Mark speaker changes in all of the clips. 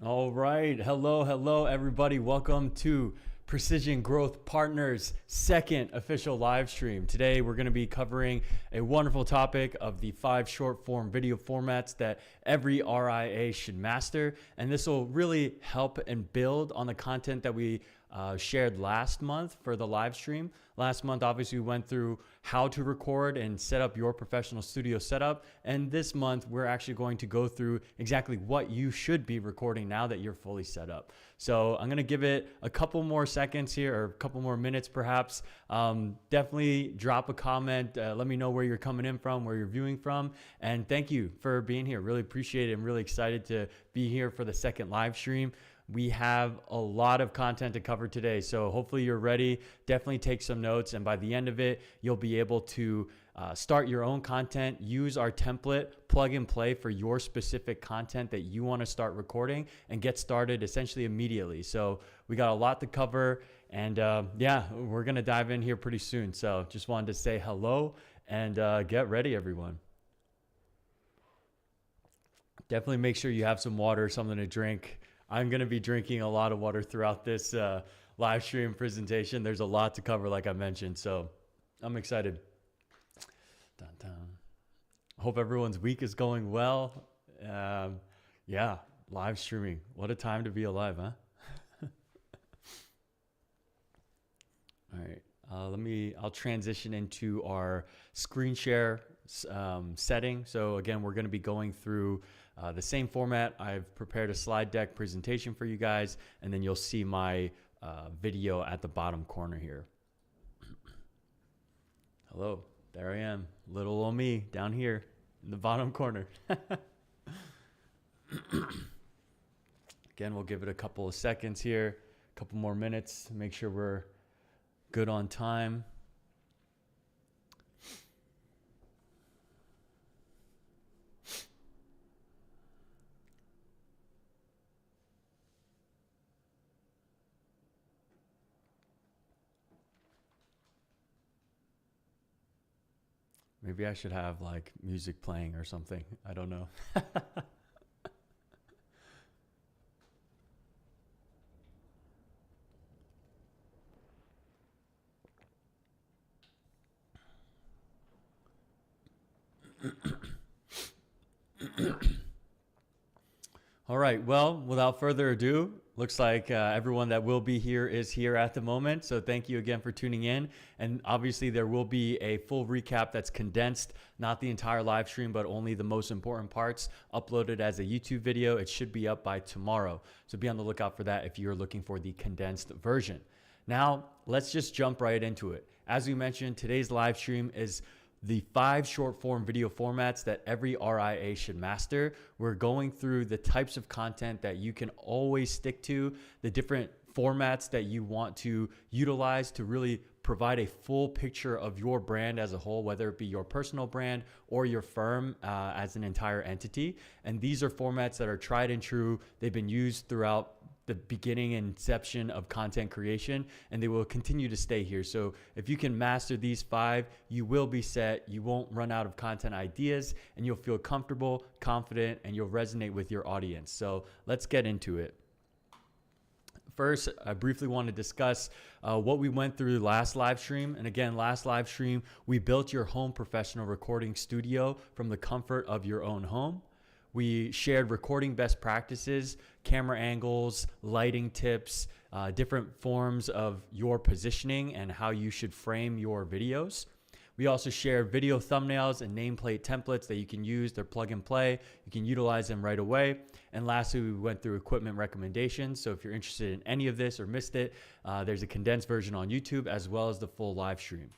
Speaker 1: All right. Hello, everybody. Welcome to Precision Growth Partners' second official live stream. Today, we're going to be covering a wonderful topic of the 5 short form video formats that every RIA should master. And this will really help and build on the content that we shared last month for the live stream. Last month, obviously, we went through how to record and set up your professional studio setup. And this month, we're actually going to go through exactly what you should be recording now that you're fully set up. So I'm going to give it a couple more seconds here, or a couple more minutes perhaps. Definitely drop a comment. Let me know where you're coming in from, where you're viewing from. And thank you for being here. Really appreciate it. I'm really excited to be here for the second live stream. We have a lot of content to cover today, so hopefully you're ready. Definitely take some notes, and by the end of it, you'll be able to start your own content, use our template, plug and play for your specific content that you want to start recording, and get started essentially immediately. So we got a lot to cover, and yeah, we're going to dive in here pretty soon. So just wanted to say hello and get ready, everyone. Definitely make sure you have some water, something to drink. I'm going to be drinking a lot of water throughout this live stream presentation. There's a lot to cover, like I mentioned, so I'm excited. Dun, dun. Hope everyone's week is going well. Yeah, live streaming. What a time to be alive, huh? All right, I'll transition into our screen share setting. So again, we're going to be going through the same format. I've prepared a slide deck presentation for you guys, and then you'll see my video at the bottom corner here. Hello, there I am, little old me down here in the bottom corner. Again, we'll give it a couple of seconds here, a couple more minutes to make sure we're good on time. Maybe I should have like music playing or something. I don't know. All right, well, without further ado, looks like everyone that will be here is here at the moment. So thank you again for tuning in. And obviously there will be a full recap that's condensed, not the entire live stream, but only the most important parts uploaded as a YouTube video. It should be up by tomorrow. So be on the lookout for that if you're looking for the condensed version. Now, let's just jump right into it. As we mentioned, today's live stream is the 5 short form video formats that every RIA should master. We're going through the types of content that you can always stick to, the different formats that you want to utilize to really provide a full picture of your brand as a whole, whether it be your personal brand or your firm as an entire entity. And these are formats that are tried and true. They've been used throughout the beginning and inception of content creation, and they will continue to stay here. So if you can master these 5, you will be set. You won't run out of content ideas, and you'll feel comfortable, confident, and you'll resonate with your audience. So let's get into it. First, I briefly want to discuss what we went through last live stream. And again, last live stream, we built your home professional recording studio from the comfort of your own home. We shared recording best practices, camera angles, lighting tips, different forms of your positioning and how you should frame your videos. We also shared video thumbnails and nameplate templates that you can use. They're plug and play. You can utilize them right away. And lastly, we went through equipment recommendations. So if you're interested in any of this or missed it, there's a condensed version on YouTube as well as the full live stream.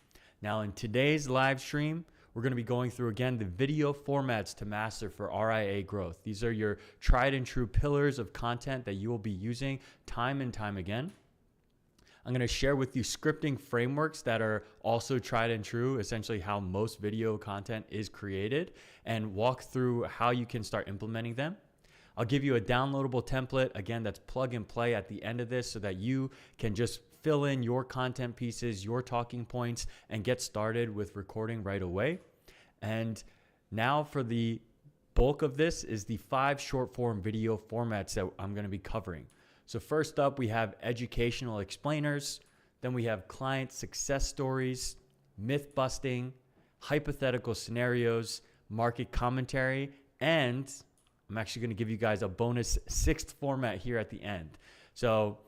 Speaker 1: Now in today's live stream, we're going to be going through, again, the video formats to master for RIA growth. These are your tried and true pillars of content that you will be using time and time again. I'm going to share with you scripting frameworks that are also tried and true, essentially how most video content is created, and walk through how you can start implementing them. I'll give you a downloadable template, again, that's plug and play at the end of this so that you can just fill in your content pieces, your talking points, and get started with recording right away. And now for the bulk of this is the 5 short form video formats that I'm going to be covering. So first up, we have educational explainers. Then we have client success stories, myth busting, hypothetical scenarios, market commentary, and I'm actually going to give you guys a bonus 6th format here at the end. So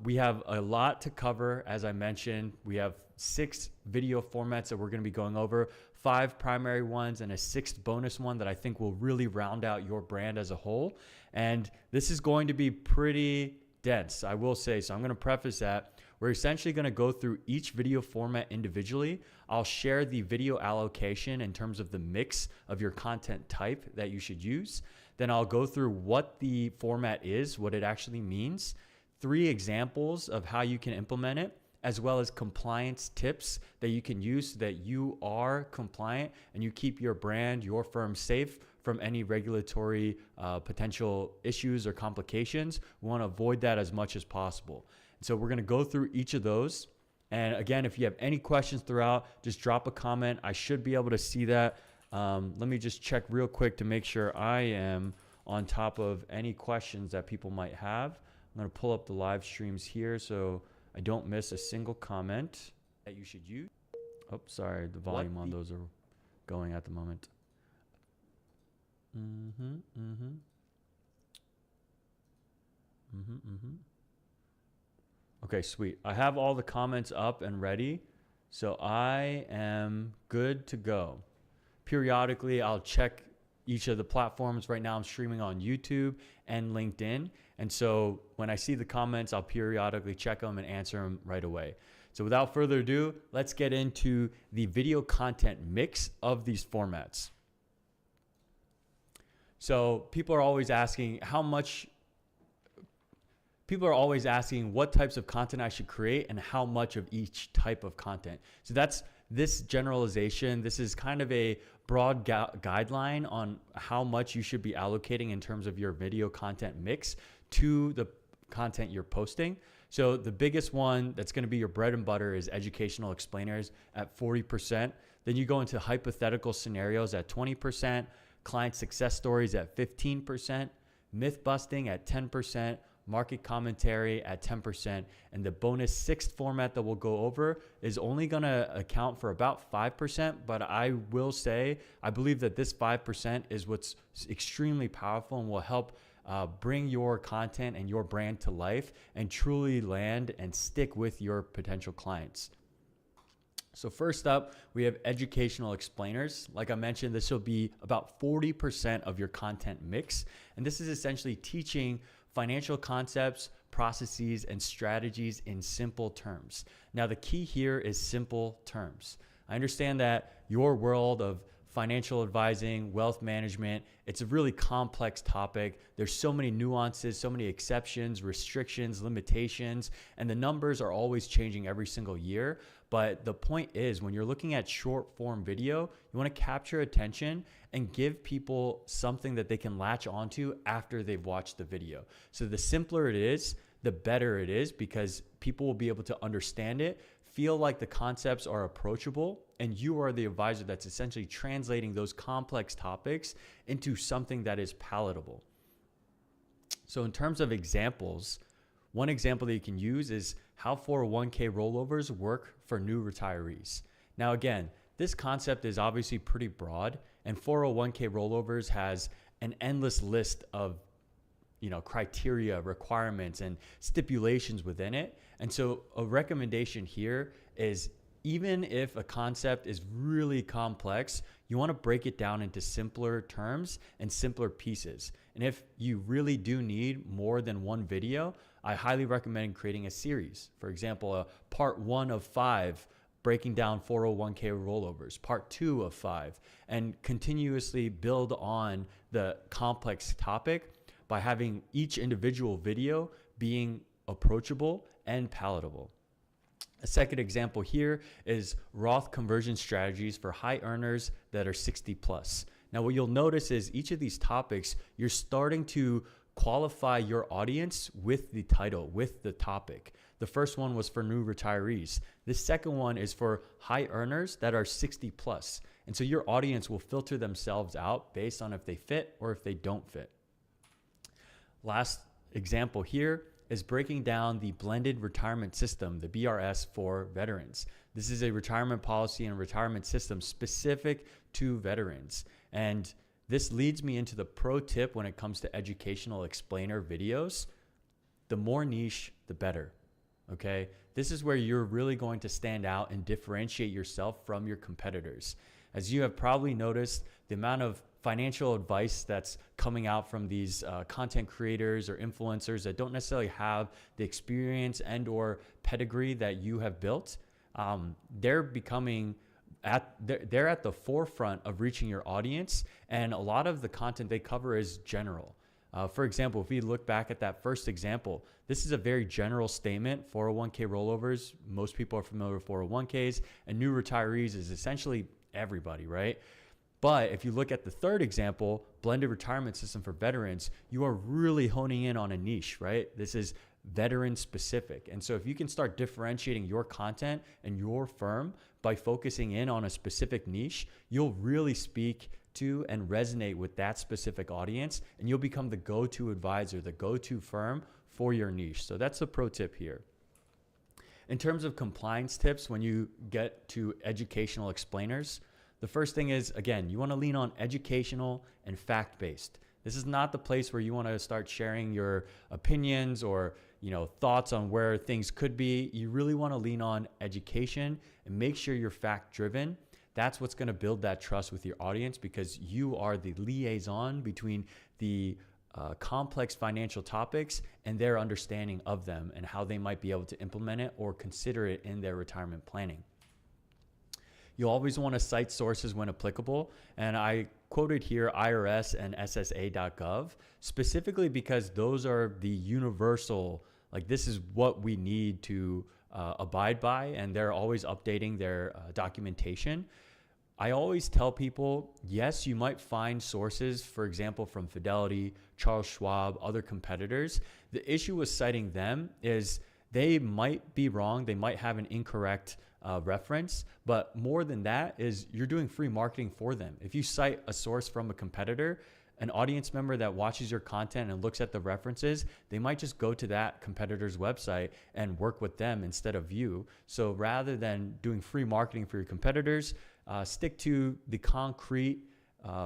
Speaker 1: we have a lot to cover. As I mentioned, we have 6 video formats that we're going to be going over, 5 primary ones and a 6th bonus one that I think will really round out your brand as a whole. And this is going to be pretty dense, I will say. So I'm going to preface that. We're essentially going to go through each video format individually. I'll share the video allocation in terms of the mix of your content type that you should use. Then I'll go through what the format is, what it actually means, 3 examples of how you can implement it, as well as compliance tips that you can use so that you are compliant and you keep your brand, your firm safe from any regulatory potential issues or complications. We want to avoid that as much as possible. So we're going to go through each of those. And again, if you have any questions throughout, just drop a comment. I should be able to see that. Let me just check real quick to make sure I am on top of any questions that people might have. I'm going to pull up the live streams here so I don't miss a single comment that you should use. Oh, sorry, the volume on those are going at the moment. Okay, sweet. I have all the comments up and ready, so I am good to go. Periodically, I'll check each of the platforms. Right now, I'm streaming on YouTube and LinkedIn. And so when I see the comments, I'll periodically check them and answer them right away. So without further ado, let's get into the video content mix of these formats. So people are always asking what types of content I should create and how much of each type of content. So that's this generalization. This is kind of a broad guideline on how much you should be allocating in terms of your video content mix to the content you're posting. So the biggest one that's going to be your bread and butter is educational explainers at 40%. Then you go into hypothetical scenarios at 20%, client success stories at 15%, myth busting at 10%, market commentary at 10%, and the bonus 6th format that we'll go over is only going to account for about 5%, but I will say I believe that this 5% is what's extremely powerful and will help bring your content and your brand to life and truly land and stick with your potential clients. So first up, we have educational explainers. Like I mentioned, this will be about 40% of your content mix, and this is essentially teaching financial concepts, processes, and strategies in simple terms. Now, the key here is simple terms. I understand that your world of financial advising, wealth management, it's a really complex topic. There's so many nuances, so many exceptions, restrictions, limitations, and the numbers are always changing every single year. But the point is, when you're looking at short form video, you want to capture attention and give people something that they can latch onto after they've watched the video. So the simpler it is, the better it is, because people will be able to understand it, feel like the concepts are approachable, and you are the advisor that's essentially translating those complex topics into something that is palatable. So in terms of examples, one example that you can use is how 401k rollovers work for new retirees. Now, again, this concept is obviously pretty broad, and 401k rollovers has an endless list of criteria, requirements, and stipulations within it. And so a recommendation here is, even if a concept is really complex, you want to break it down into simpler terms and simpler pieces. And if you really do need more than one video, I highly recommend creating a series. For example, a part 1 of 5 breaking down 401k rollovers, part 2 of 5, and continuously build on the complex topic by having each individual video being approachable and palatable. A second example here is Roth conversion strategies for high earners that are 60 plus. Now, what you'll notice is each of these topics, you're starting to qualify your audience with the title, with the topic. The first one was for new retirees. The second one is for high earners that are 60 plus. And so your audience will filter themselves out based on if they fit or if they don't fit. Last example here is breaking down the blended retirement system, the BRS, for veterans. This is a retirement policy and retirement system specific to veterans. And this leads me into the pro tip when it comes to educational explainer videos. The more niche, the better. Okay? This is where you're really going to stand out and differentiate yourself from your competitors. As you have probably noticed, the amount of financial advice that's coming out from these content creators or influencers that don't necessarily have the experience and or pedigree that you have built, they're at the forefront of reaching your audience, and a lot of the content they cover is general. For example, if we look back at that first example, this is a very general statement. 401k rollovers, most people are familiar with 401ks, and new retirees is essentially everybody, right? But if you look at the third example, blended retirement system for veterans, you are really honing in on a niche, right? This is veteran specific. And so if you can start differentiating your content and your firm by focusing in on a specific niche, you'll really speak to and resonate with that specific audience, and you'll become the go-to advisor, the go-to firm for your niche. So that's a pro tip here. In terms of compliance tips, when you get to educational explainers, the first thing is, again, you want to lean on educational and fact-based. This is not the place where you want to start sharing your opinions or, thoughts on where things could be. You really want to lean on education and make sure you're fact-driven. That's what's going to build that trust with your audience, because you are the liaison between the complex financial topics and their understanding of them and how they might be able to implement it or consider it in their retirement planning. You always want to cite sources when applicable. And I quoted here IRS and SSA.gov specifically because those are the universal, this is what we need to abide by, and they're always updating their documentation. I always tell people, yes, you might find sources, for example, from Fidelity, Charles Schwab, other competitors. The issue with citing them is they might be wrong. They might have an incorrect reference, but more than that is you're doing free marketing for them. If you cite a source from a competitor, an audience member that watches your content and looks at the references, they might just go to that competitor's website and work with them instead of you. So rather than doing free marketing for your competitors, stick to the concrete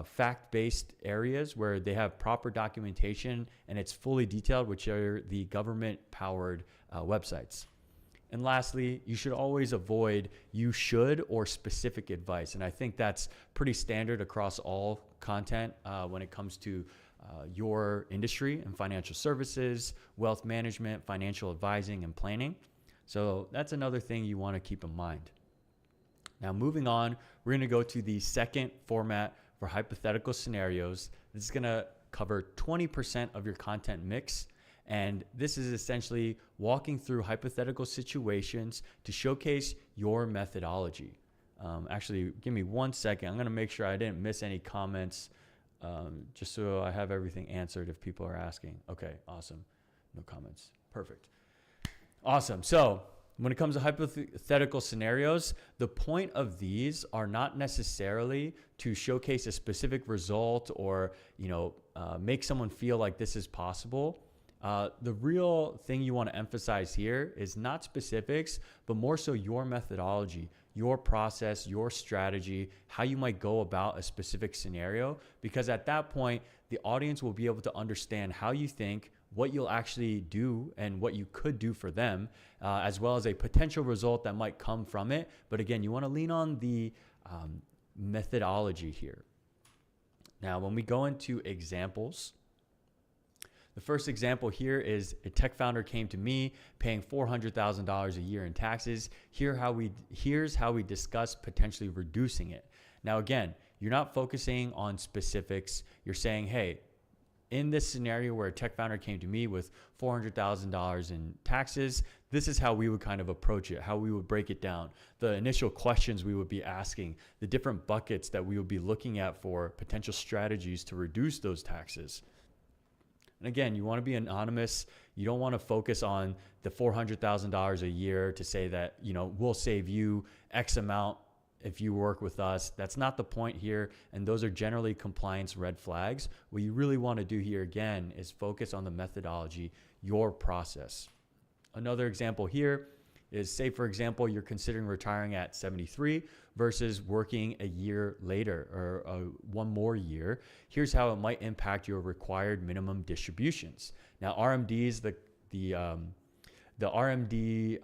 Speaker 1: fact-based areas where they have proper documentation and it's fully detailed, which are the government-powered websites. And lastly, you should always avoid you should or specific advice. And I think that's pretty standard across all content when it comes to your industry and financial services, wealth management, financial advising, and planning. So that's another thing you want to keep in mind. Now, moving on, we're going to go to the second format for hypothetical scenarios. This is going to cover 20% of your content mix. And this is essentially walking through hypothetical situations to showcase your methodology. Actually, give me 1 second. I'm going to make sure I didn't miss any comments, just so I have everything answered if people are asking. Okay, awesome. No comments. Perfect. Awesome. So when it comes to hypothetical scenarios, the point of these are not necessarily to showcase a specific result or, make someone feel like this is possible. The real thing you want to emphasize here is not specifics, but more so your methodology, your process, your strategy, how you might go about a specific scenario, because at that point, the audience will be able to understand how you think, what you'll actually do, and what you could do for them, as well as a potential result that might come from it. But again, you want to lean on the methodology here. Now, when we go into examples, the first example here is a tech founder came to me paying $400,000 a year in taxes. Here's how we discuss potentially reducing it. Now, again, you're not focusing on specifics. You're saying, hey, in this scenario where a tech founder came to me with $400,000 in taxes, this is how we would kind of approach it, how we would break it down, the initial questions we would be asking, the different buckets that we would be looking at for potential strategies to reduce those taxes. And again, you want to be anonymous. You don't want to focus on the $400,000 a year to say that, we'll save you X amount if you work with us. That's not the point here. And those are generally compliance red flags. What you really want to do here, again, is focus on the methodology, your process. Another example here is, say, for example, you're considering retiring at 73 versus working a year later or one more year. Here's how it might impact your required minimum distributions. Now, RMDs, the RMD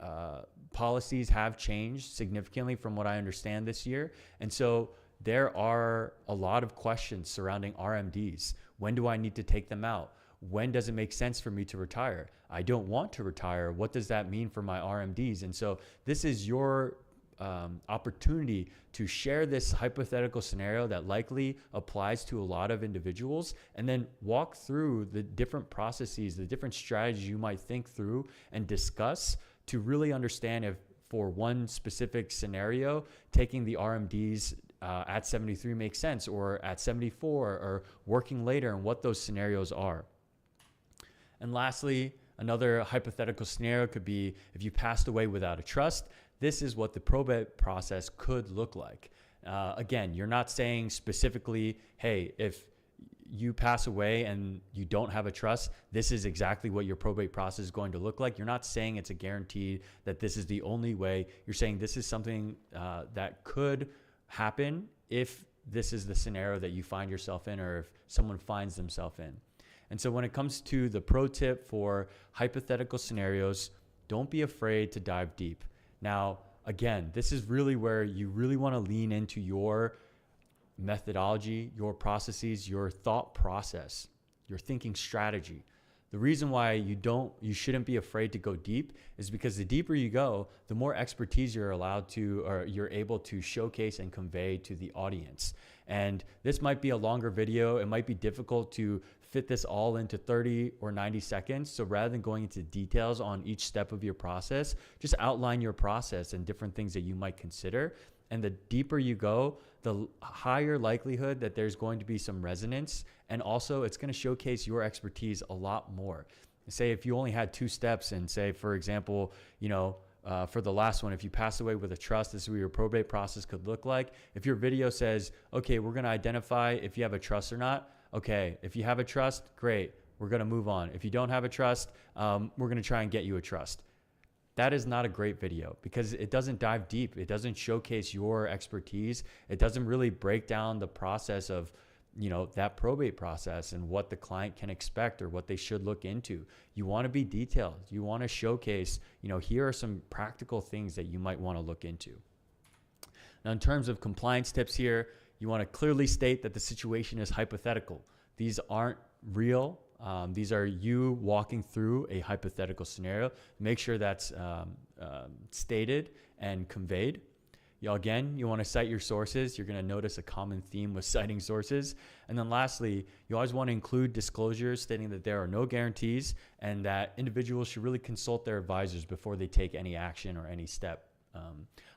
Speaker 1: policies have changed significantly from what I understand this year. And so there are a lot of questions surrounding RMDs. When do I need to take them out? When does it make sense for me to retire? I don't want to retire. What does that mean for my RMDs? And so this is your opportunity to share this hypothetical scenario that likely applies to a lot of individuals, and then walk through the different processes, the different strategies you might think through and discuss to really understand if for one specific scenario, taking the RMDs at 73 makes sense, or at 74, or working later, and what those scenarios are. And lastly, another hypothetical scenario could be if you passed away without a trust. This is what the probate process could look like. Again, you're not saying specifically, hey, if you pass away and you don't have a trust, this is exactly what your probate process is going to look like. You're not saying it's a guarantee that this is the only way. You're saying this is something that could happen if this is the scenario that you find yourself in, or if someone finds themselves in. And so when it comes to the pro tip for hypothetical scenarios, don't be afraid to dive deep. Now, again, this is really where you really want to lean into your methodology, your processes, your thought process, your thinking strategy. The reason why you shouldn't be afraid to go deep is because the deeper you go, the more expertise you're allowed to, or you're able to showcase and convey to the audience. And this might be a longer video. It might be difficult to fit this all into 30 or 90 seconds. So rather than going into details on each step of your process, just outline your process and different things that you might consider. And the deeper you go, the higher likelihood that there's going to be some resonance. And also it's going to showcase your expertise a lot more. Say if you only had 2 steps, and say, for example, for the last one, if you pass away with a trust, this is what your probate process could look like. If your video says, okay, we're going to identify if you have a trust or not. Okay, if you have a trust, great, we're going to move on. If you don't have a trust, we're going to try and get you a trust. That is not a great video because it doesn't dive deep. It doesn't showcase your expertise. It doesn't really break down the process of, that probate process and what the client can expect or what they should look into. You want to be detailed. You want to showcase, here are some practical things that you might want to look into. Now, in terms of compliance tips here, you want to clearly state that the situation is hypothetical. These aren't real. These are you walking through a hypothetical scenario. Make sure that's stated and conveyed. Again, you want to cite your sources. You're going to notice a common theme with citing sources. And then lastly, you always want to include disclosures stating that there are no guarantees and that individuals should really consult their advisors before they take any action or any step.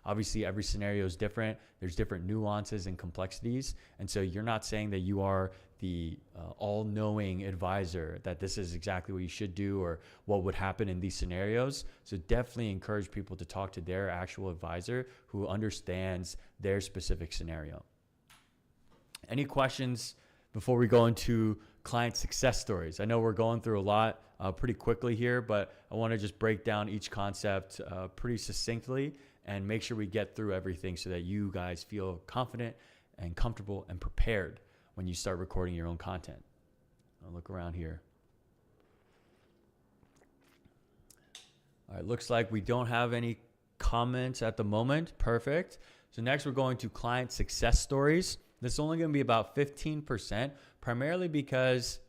Speaker 1: Obviously, every scenario is different. There's different nuances and complexities. And so you're not saying that you are the all-knowing advisor, that this is exactly what you should do or what would happen in these scenarios. So definitely encourage people to talk to their actual advisor who understands their specific scenario. Any questions before we go into client success stories? I know we're going through a lot pretty quickly here, but I want to just break down each concept pretty succinctly and make sure we get through everything so that you guys feel confident and comfortable and prepared when you start recording your own content. I'll look around here. All right, looks like we don't have any comments at the moment. Perfect. So next we're going to client success stories. This is only going to be about 15%, primarily because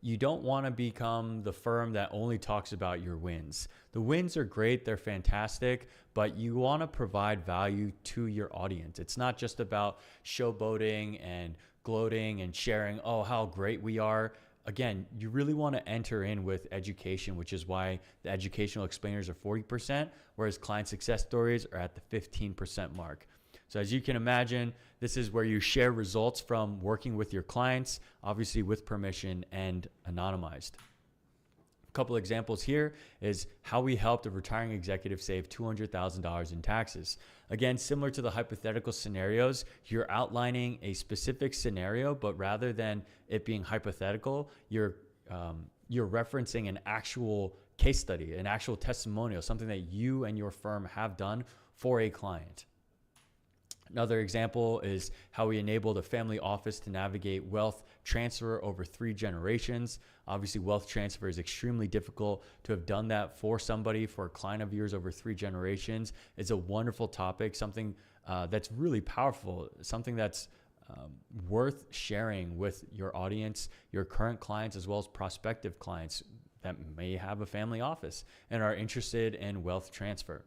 Speaker 1: you don't want to become the firm that only talks about your wins. The wins are great, they're fantastic, but you want to provide value to your audience. It's not just about showboating and gloating and sharing, oh, how great we are. Again, you really want to enter in with education, which is why the educational explainers are 40%, whereas client success stories are at the 15% mark. So as you can imagine, this is where you share results from working with your clients, obviously with permission and anonymized. A couple examples here is how we helped a retiring executive save $200,000 in taxes. Again, similar to the hypothetical scenarios, you're outlining a specific scenario, but rather than it being hypothetical, you're referencing an actual case study, an actual testimonial, something that you and your firm have done for a client. Another example is how we enabled a family office to navigate wealth transfer over 3 generations. Obviously, wealth transfer is extremely difficult. To have done that for somebody, for a client of yours over 3 generations, is a wonderful topic, something that's really powerful, something that's worth sharing with your audience, your current clients, as well as prospective clients that may have a family office and are interested in wealth transfer.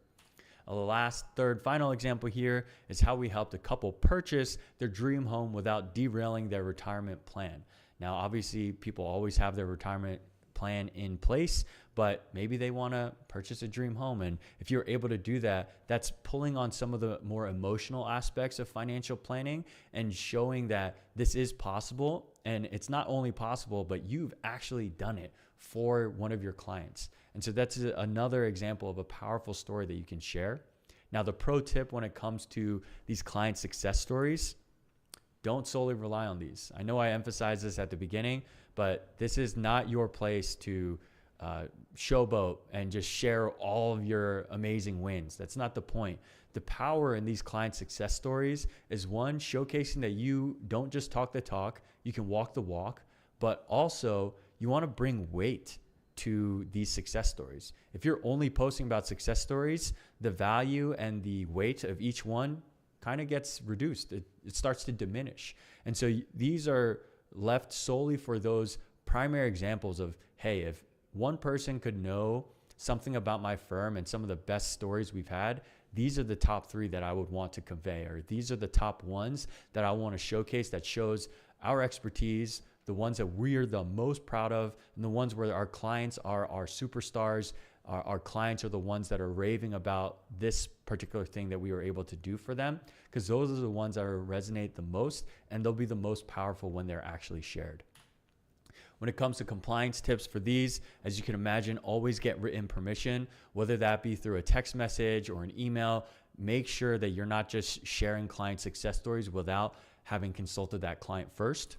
Speaker 1: The last, third, final example here is how we helped a couple purchase their dream home without derailing their retirement plan. Now, obviously, people always have their retirement plan in place, but maybe they want to purchase a dream home. And if you're able to do that, that's pulling on some of the more emotional aspects of financial planning and showing that this is possible. And it's not only possible, but you've actually done it for one of your clients. And so that's another example of a powerful story that you can share. Now, the pro tip when it comes to these client success stories, don't solely rely on these. I know I emphasized this at the beginning, but this is not your place to showboat and just share all of your amazing wins. That's not the point. The power in these client success stories is, one, showcasing that you don't just talk the talk, you can walk the walk, but also you want to bring weight to these success stories. If you're only posting about success stories, the value and the weight of each one kind of gets reduced. It starts to diminish. And so these are left solely for those primary examples of, hey, if one person could know something about my firm and some of the best stories we've had, these are the top 3 that I would want to convey, or these are the top ones that I want to showcase that shows our expertise, the ones that we're the most proud of, and the ones where our clients are our superstars. Our clients are the ones that are raving about this particular thing that we were able to do for them, because those are the ones that resonate the most, and they'll be the most powerful when they're actually shared. When it comes to compliance tips for these, as you can imagine, always get written permission, whether that be through a text message or an email. Make sure that you're not just sharing client success stories without having consulted that client first.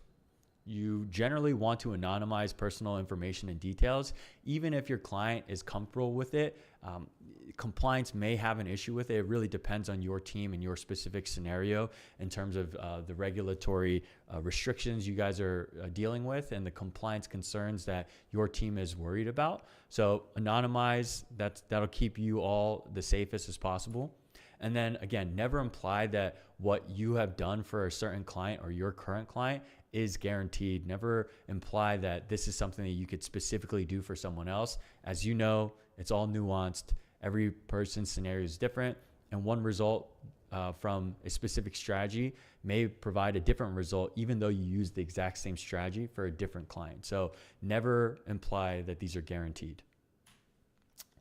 Speaker 1: You generally want to anonymize personal information and details. Even if your client is comfortable with it, compliance may have an issue with it. It really depends on your team and your specific scenario in terms of the regulatory restrictions you guys are dealing with and the compliance concerns that your team is worried about. So anonymize, that'll keep you all the safest as possible. And then again, never imply that what you have done for a certain client or your current client is guaranteed. Never imply that this is something that you could specifically do for someone else. As you know, it's all nuanced. Every person's scenario is different, and one result from a specific strategy may provide a different result, even though you use the exact same strategy for a different client. So never imply that these are guaranteed.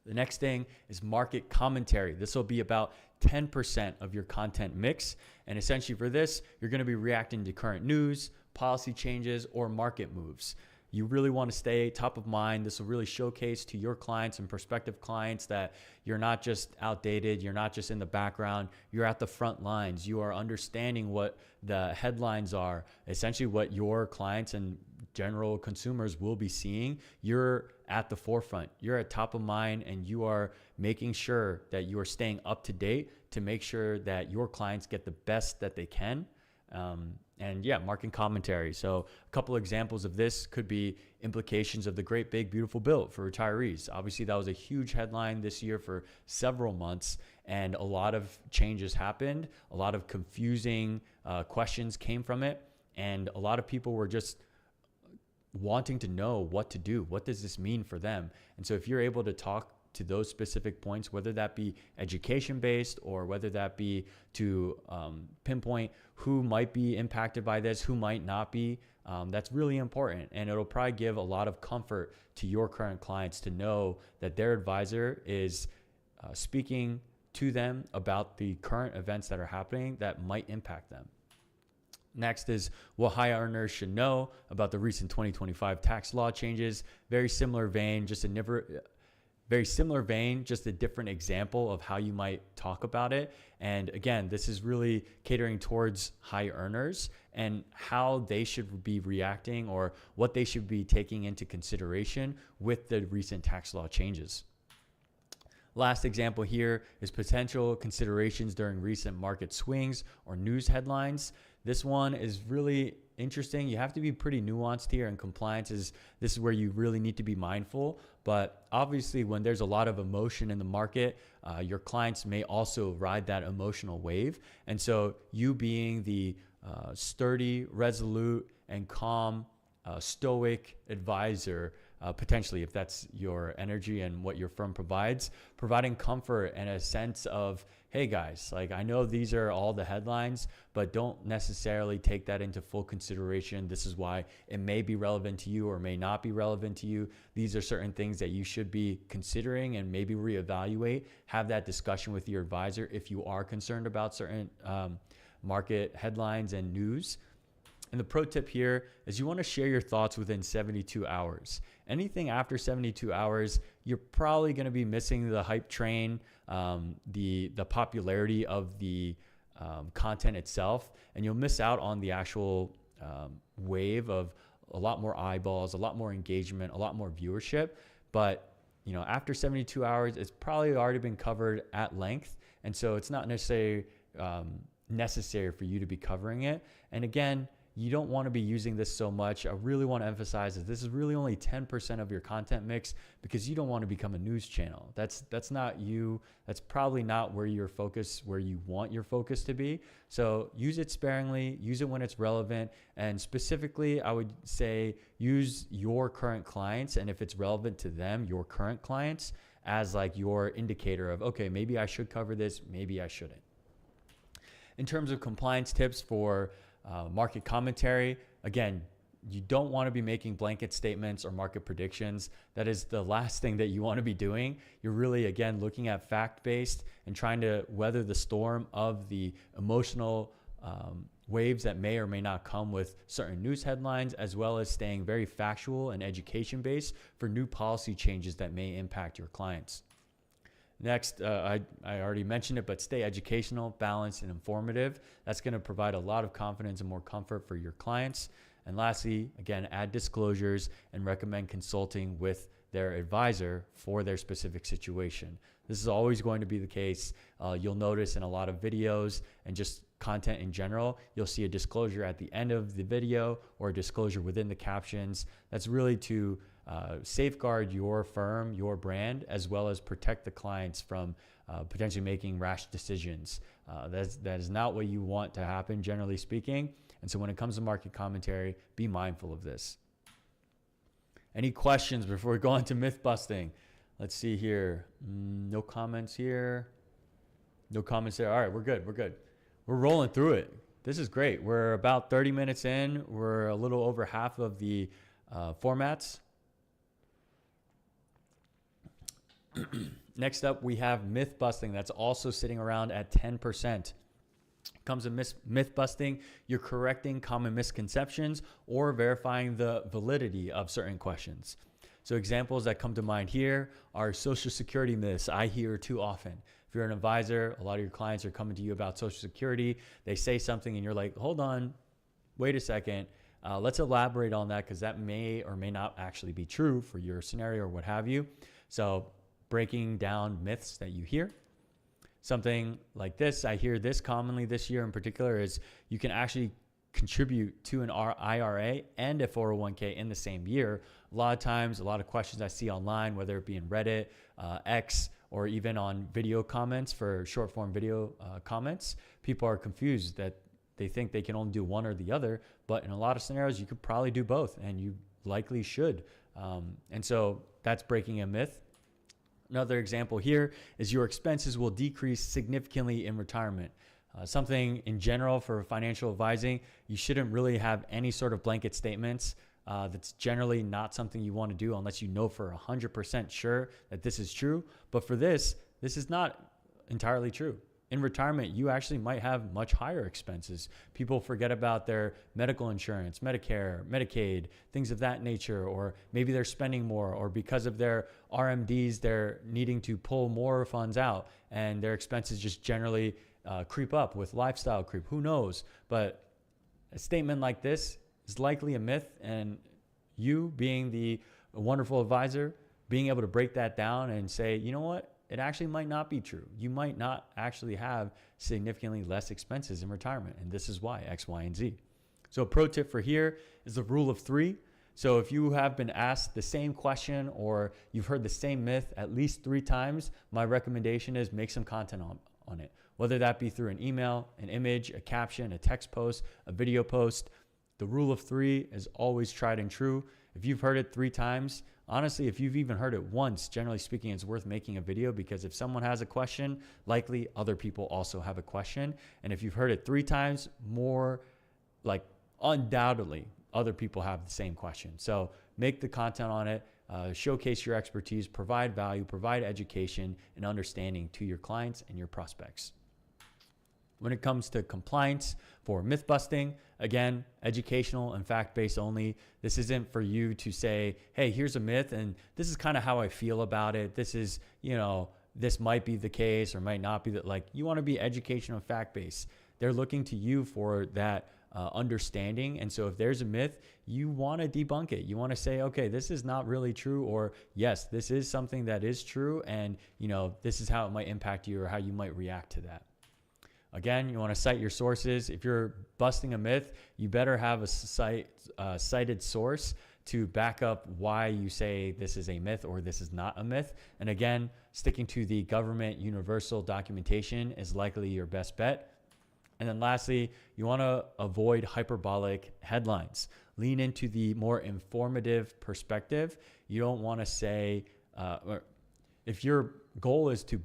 Speaker 1: The next thing is market commentary. This will be about 10% of your content mix. And essentially for this, you're going to be reacting to current news, policy changes, or market moves. You really want to stay top of mind. This will really showcase to your clients and prospective clients that you're not just outdated, you're not just in the background, you're at the front lines. You are understanding what the headlines are, essentially what your clients and general consumers will be seeing. You're at the forefront, you're at top of mind, and you are making sure that you are staying up to date to make sure that your clients get the best that they can. And yeah, market commentary. So a couple examples of this could be implications of the Great Big Beautiful Bill for retirees. Obviously, that was a huge headline this year for several months, and a lot of changes happened. A lot of confusing questions came from it, and a lot of people were just wanting to know what to do. What does this mean for them? And so if you're able to talk to those specific points, whether that be education based or whether that be to pinpoint who might be impacted by this, who might not be, that's really important. And it'll probably give a lot of comfort to your current clients to know that their advisor is speaking to them about the current events that are happening that might impact them. Next is what high earners should know about the recent 2025 tax law changes. Very similar vein, just a different example of how you might talk about it. And again, this is really catering towards high earners and how they should be reacting or what they should be taking into consideration with the recent tax law changes. Last example here is potential considerations during recent market swings or news headlines. This one is really interesting. You have to be pretty nuanced here, and compliance this is where you really need to be mindful. But obviously, when there's a lot of emotion in the market, your clients may also ride that emotional wave. And so you being the sturdy, resolute, and calm, stoic advisor, potentially, if that's your energy and what your firm provides, providing comfort and a sense of, hey guys, like I know these are all the headlines, but don't necessarily take that into full consideration. This is why it may be relevant to you or may not be relevant to you. These are certain things that you should be considering and maybe reevaluate. Have that discussion with your advisor if you are concerned about certain market headlines and news. And the pro tip here is you want to share your thoughts within 72 hours. Anything after 72 hours, you're probably going to be missing the hype train, the popularity of the content itself, and you'll miss out on the actual wave of a lot more eyeballs, a lot more engagement, a lot more viewership. But after 72 hours, it's probably already been covered at length, and so it's not necessarily necessary for you to be covering it. And again, you don't want to be using this so much. I really want to emphasize that this is really only 10% of your content mix, because you don't want to become a news channel. That's not you. That's probably not where you want your focus to be. So use it sparingly, use it when it's relevant. And specifically, I would say use your current clients. And if it's relevant to them, your current clients, as like your indicator of, okay, maybe I should cover this, maybe I shouldn't. In terms of compliance tips for market commentary, again, you don't want to be making blanket statements or market predictions. That is the last thing that you want to be doing. You're really, again, looking at fact-based and trying to weather the storm of the emotional waves that may or may not come with certain news headlines, as well as staying very factual and education-based for new policy changes that may impact your clients. Next, I already mentioned it, but stay educational, balanced, and informative. That's going to provide a lot of confidence and more comfort for your clients. And lastly, again, add disclosures and recommend consulting with their advisor for their specific situation. This is always going to be the case. You'll notice in a lot of videos and just content in general, you'll see a disclosure at the end of the video or a disclosure within the captions. That's really to safeguard your firm, your brand, as well as protect the clients from potentially making rash decisions. That is not what you want to happen, generally speaking. And so when it comes to market commentary, be mindful of this. Any questions before we go on to myth busting? Let's see here. No comments here. No comments there. All right, we're good. We're rolling through it. This is great. We're about 30 minutes in. We're a little over half of the formats. Next up, we have myth busting. That's also sitting around at 10%. Comes to myth busting, you're correcting common misconceptions or verifying the validity of certain questions. So examples that come to mind here are Social Security myths I hear too often. If you're an advisor, a lot of your clients are coming to you about Social Security. They say something and you're like, hold on, wait a second. Let's elaborate on that, because that may or may not actually be true for your scenario or what have you. So breaking down myths that you hear. Something like this, I hear this commonly this year in particular, is you can actually contribute to an IRA and a 401k in the same year. A lot of times, a lot of questions I see online, whether it be in Reddit, X, or even on video comments for short form video comments, people are confused that they think they can only do one or the other. But in a lot of scenarios, you could probably do both, and you likely should. And so that's breaking a myth. Another example here is your expenses will decrease significantly in retirement. Something in general for financial advising, you shouldn't really have any sort of blanket statements. That's generally not something you want to do unless you know for 100% sure that this is true. But for this is not entirely true. In retirement, you actually might have much higher expenses. People forget about their medical insurance, Medicare, Medicaid, things of that nature, or maybe they're spending more, or because of their RMDs, they're needing to pull more funds out and their expenses just generally creep up with lifestyle creep. Who knows? But a statement like this is likely a myth, and you being the wonderful advisor, being able to break that down and say, you know what? It actually might not be true. You might not actually have significantly less expenses in retirement. And this is why, X, Y, and Z. So a pro tip for here is the rule of 3. So if you have been asked the same question or you've heard the same myth at least 3 times, my recommendation is make some content on it. Whether that be through an email, an image, a caption, a text post, a video post. The rule of 3 is always tried and true. If you've heard it 3 times, honestly, if you've even heard it once, generally speaking, it's worth making a video, because if someone has a question, likely other people also have a question. And if you've heard it 3 times, more like undoubtedly other people have the same question. So make the content on it, showcase your expertise, provide value, provide education and understanding to your clients and your prospects. When it comes to compliance for myth busting, again, educational and fact-based only. This isn't for you to say, hey, here's a myth and this is kind of how I feel about it. This is, this might be the case or might not be. That, like, you want to be educational and fact-based. They're looking to you for that understanding. And so if there's a myth, you want to debunk it. You want to say, okay, this is not really true, or yes, this is something that is true. And, this is how it might impact you or how you might react to that. Again, you want to cite your sources. If you're busting a myth, you better have a cited source to back up why you say this is a myth or this is not a myth. And again, sticking to the government universal documentation is likely your best bet. And then lastly, you want to avoid hyperbolic headlines. Lean into the more informative perspective. You don't want to say, if your goal is to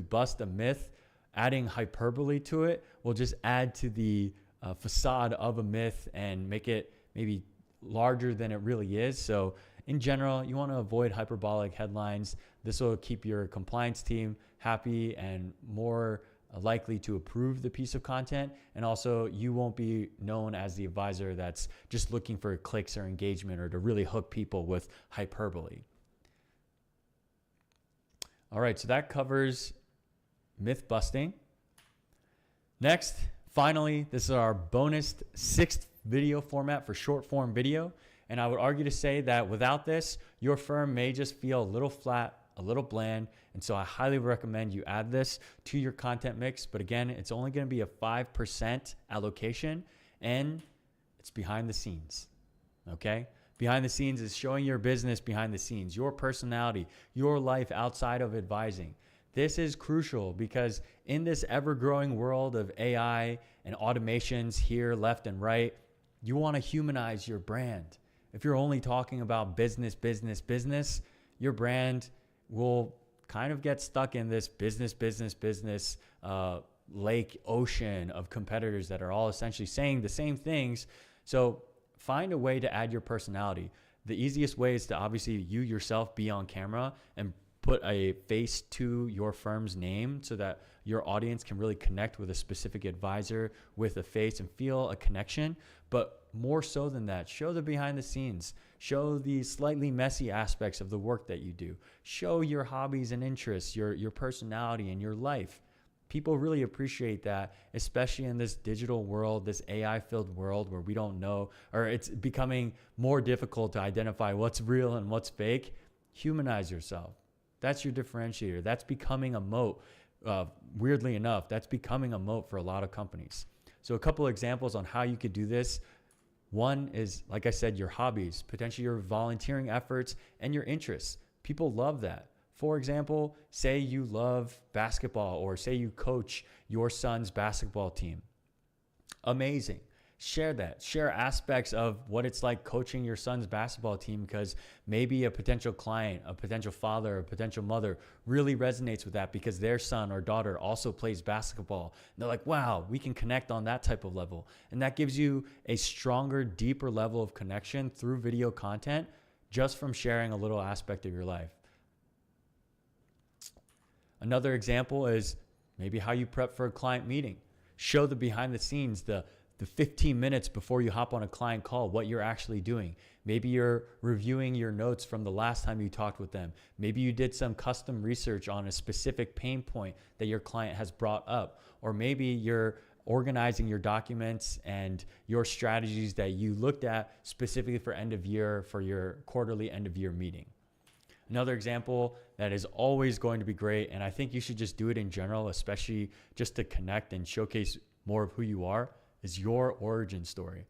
Speaker 1: bust a myth, adding hyperbole to it will just add to the facade of a myth and make it maybe larger than it really is. So in general, you want to avoid hyperbolic headlines. This will keep your compliance team happy and more likely to approve the piece of content. And also, you won't be known as the advisor that's just looking for clicks or engagement or to really hook people with hyperbole. All right, so that covers myth busting. Next, finally, this is our bonus 6th video format for short form video. And I would argue to say that without this, your firm may just feel a little flat, a little bland. And so I highly recommend you add this to your content mix. But again, it's only going to be a 5% allocation and it's behind the scenes. Okay? Behind the scenes is showing your business behind the scenes, your personality, your life outside of advising. This is crucial because in this ever-growing world of AI and automations here, left and right, you want to humanize your brand. If you're only talking about business, your brand will kind of get stuck in this business lake ocean of competitors that are all essentially saying the same things. So find a way to add your personality. The easiest way is to obviously you yourself be on camera and put a face to your firm's name so that your audience can really connect with a specific advisor with a face and feel a connection. But more so than that, show the behind the scenes, show the slightly messy aspects of the work that you do, show your hobbies and interests, your personality and your life. People really appreciate that, especially in this digital world, this AI-filled world where we don't know, or it's becoming more difficult to identify what's real and what's fake. Humanize yourself. That's your differentiator. That's becoming a moat. Weirdly enough, that's becoming a moat for a lot of companies. So a couple of examples on how you could do this. One is, like I said, your hobbies, potentially your volunteering efforts and your interests. People love that. For example, say you love basketball or say you coach your son's basketball team. Amazing. Share that. Share aspects of what it's like coaching your son's basketball team, because maybe a potential client, a potential father, a potential mother really resonates with that because their son or daughter also plays basketball. And they're like, wow, we can connect on that type of level. And that gives you a stronger, deeper level of connection through video content just from sharing a little aspect of your life. Another example is maybe how you prep for a client meeting. Show the behind the scenes, the 15 minutes before you hop on a client call, what you're actually doing. Maybe you're reviewing your notes from the last time you talked with them. Maybe you did some custom research on a specific pain point that your client has brought up. Or maybe you're organizing your documents and your strategies that you looked at specifically for end of year, for your quarterly end of year meeting. Another example that is always going to be great, and I think you should just do it in general, especially just to connect and showcase more of who you are, is your origin story.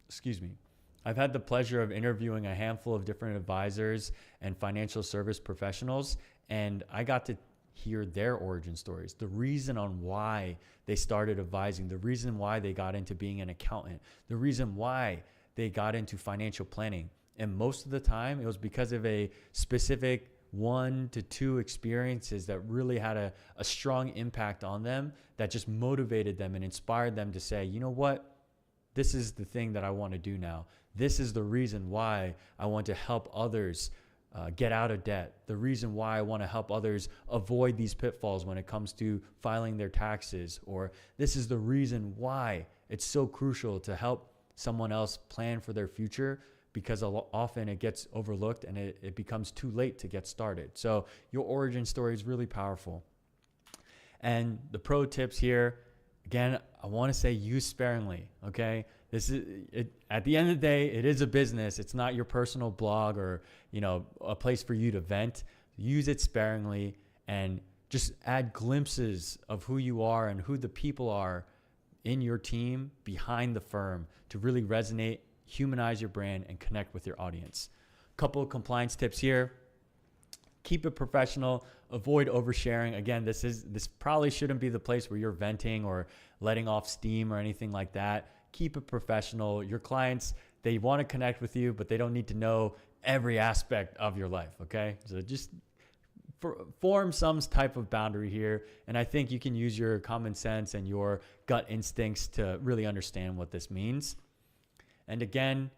Speaker 1: Excuse me. I've had the pleasure of interviewing a handful of different advisors and financial service professionals, and I got to hear their origin stories, the reason on why they started advising, the reason why they got into being an accountant, the reason why they got into financial planning. And most of the time, it was because of a specific 1 to 2 experiences that really had a strong impact on them, that just motivated them and inspired them to say, you know what, this is the thing that I want to do now. This is the reason why I want to help others get out of debt. The reason why I want to help others avoid these pitfalls when it comes to filing their taxes. Or this is the reason why it's so crucial to help someone else plan for their future, because often it gets overlooked and it becomes too late to get started. So your origin story is really powerful. And the pro tips here, again, I want to say use sparingly, okay? This is it, at the end of the day, it is a business. It's not your personal blog or, a place for you to vent. Use it sparingly and just add glimpses of who you are and who the people are in your team behind the firm to really resonate, humanize your brand, and connect with your audience. Couple of compliance tips here. Keep it professional. Avoid oversharing. Again, this probably shouldn't be the place where you're venting or letting off steam or anything like that. Keep it professional. Your clients, they want to connect with you, but they don't need to know every aspect of your life, okay? So just form some type of boundary here. And I think you can use your common sense and your gut instincts to really understand what this means. And again,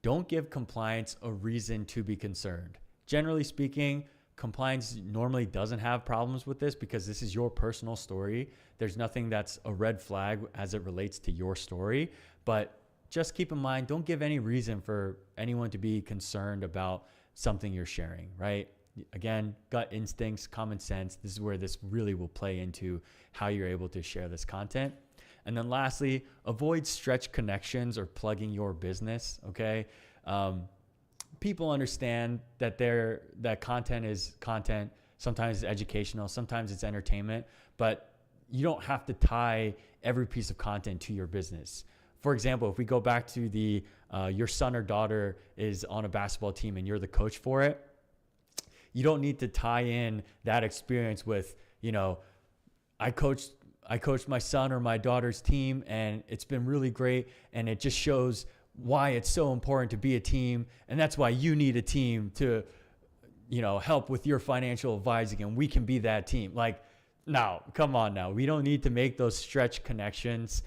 Speaker 1: don't give compliance a reason to be concerned. Generally speaking, compliance normally doesn't have problems with this because this is your personal story. There's nothing that's a red flag as it relates to your story. But just keep in mind, don't give any reason for anyone to be concerned about something you're sharing, right? Again, gut instincts, common sense. This is where this really will play into how you're able to share this content. And then lastly, avoid stretch connections or plugging your business, okay? People understand that content is content. Sometimes it's educational, sometimes it's entertainment, but you don't have to tie every piece of content to your business. For example, if we go back to your son or daughter is on a basketball team and you're the coach for it, you don't need to tie in that experience with, I coached my son or my daughter's team and it's been really great, and it just shows why it's so important to be a team, and that's why you need a team to help with your financial advising, and we can be that team. Like, no, come on now. We don't need to make those stretch connections.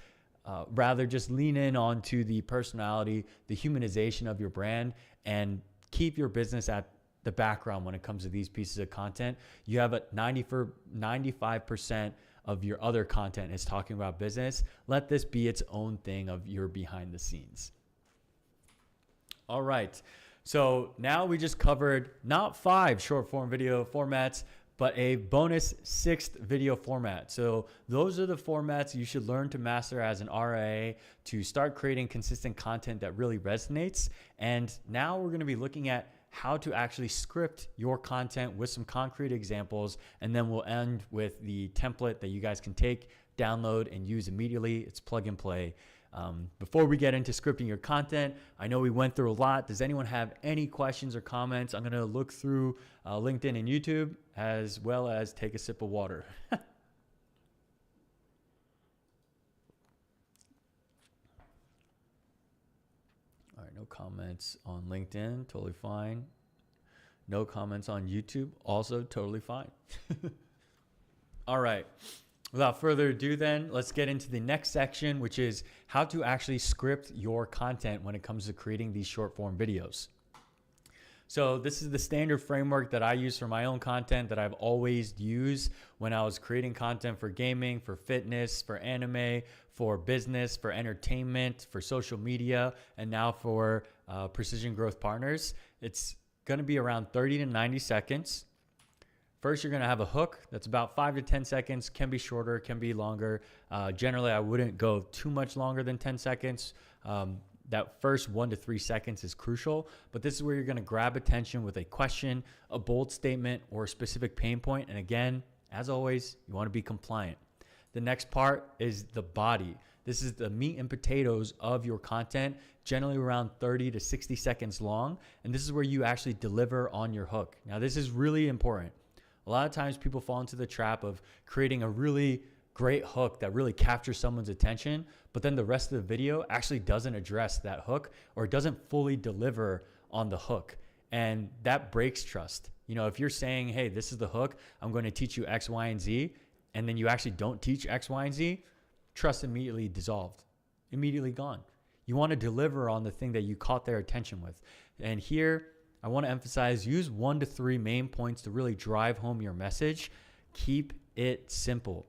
Speaker 1: Rather, just lean in onto the personality, the humanization of your brand, and keep your business at the background when it comes to these pieces of content. You have 95% of your other content is talking about business. Let this be its own thing of your behind the scenes. All right. So now we just covered not 5 short form video formats, but a bonus 6th video format. So those are the formats you should learn to master as an RIA to start creating consistent content that really resonates. And now we're going to be looking at how to actually script your content with some concrete examples. And then we'll end with the template that you guys can take, download, and use immediately. It's plug and play. Before we get into scripting your content, I know we went through a lot. Does anyone have any questions or comments? I'm going to look through LinkedIn and YouTube, as well as take a sip of water. All right, no comments on LinkedIn, totally fine. No comments on YouTube, also totally fine. All right. Without further ado then, let's get into the next section, which is how to actually script your content when it comes to creating these short form videos. So this is the standard framework that I use for my own content that I've always used when I was creating content for gaming, for fitness, for anime, for business, for entertainment, for social media, and now for Precision Growth Partners. It's going to be around 30 to 90 seconds. First, you're going to have a hook that's about 5 to 10 seconds, can be shorter, can be longer. Generally, I wouldn't go too much longer than 10 seconds. That first 1 to 3 seconds is crucial, but this is where you're going to grab attention with a question, a bold statement, or a specific pain point. And again, as always, you want to be compliant. The next part is the body. This is the meat and potatoes of your content, generally around 30 to 60 seconds long. And this is where you actually deliver on your hook. Now, this is really important. A lot of times people fall into the trap of creating a really great hook that really captures someone's attention, but then the rest of the video actually doesn't address that hook or doesn't fully deliver on the hook. And that breaks trust. You know, if you're saying, hey, this is the hook, I'm going to teach you X, Y, and Z, and then you actually don't teach X, Y, and Z, trust immediately dissolved, immediately gone. You want to deliver on the thing that you caught their attention with. And here, I want to emphasize, use 1 to 3 main points to really drive home your message. Keep it simple.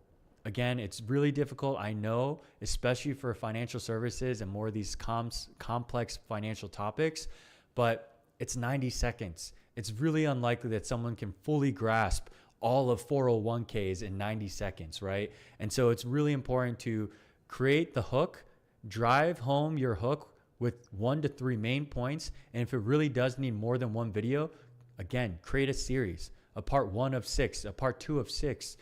Speaker 1: Again, it's really difficult, I know, especially for financial services and more of these complex financial topics, but it's 90 seconds. It's really unlikely that someone can fully grasp all of 401ks in 90 seconds, right? And so it's really important to create the hook, drive home your hook with 1 to 3 main points. And if it really does need more than one video, again, create a series, a part 1 of 6, a part 2 of 6.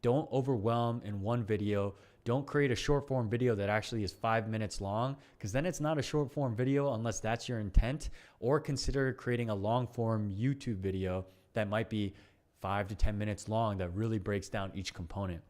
Speaker 1: Don't overwhelm in one video. Don't create a short form video that actually is 5 minutes long, because then it's not a short form video unless that's your intent. Or consider creating a long form YouTube video that might be 5 to 10 minutes long that really breaks down each component.